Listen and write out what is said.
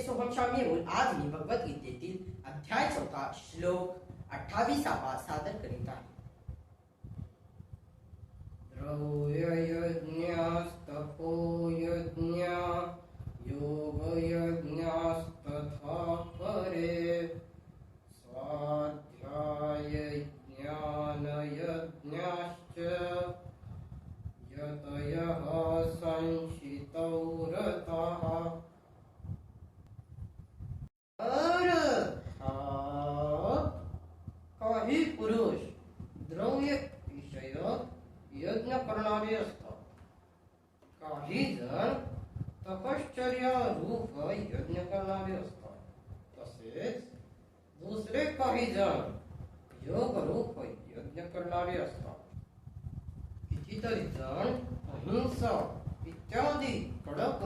सोबतच्या मिळून आज मी भगवद्गीतेतील अध्याय 4 श्लोक 28 सादर करीत आहे. द्रव्ययज्ञस्तपो यज्ञ योगयज्ञस्तथा परे स्वाध्याय ज्ञानयज्ञश्च यतयः संशितौ रताः. काही पुरुष द्रव्य विषय यज्ञ करणारे असतात. काही जण तपश्चर्या रूप यज्ञ करणारे असतात. तसेच दुसरे काही जण योग रूप यज्ञ करणारे असतात. कितीतरी जण अहिंसा इत्यादी कडक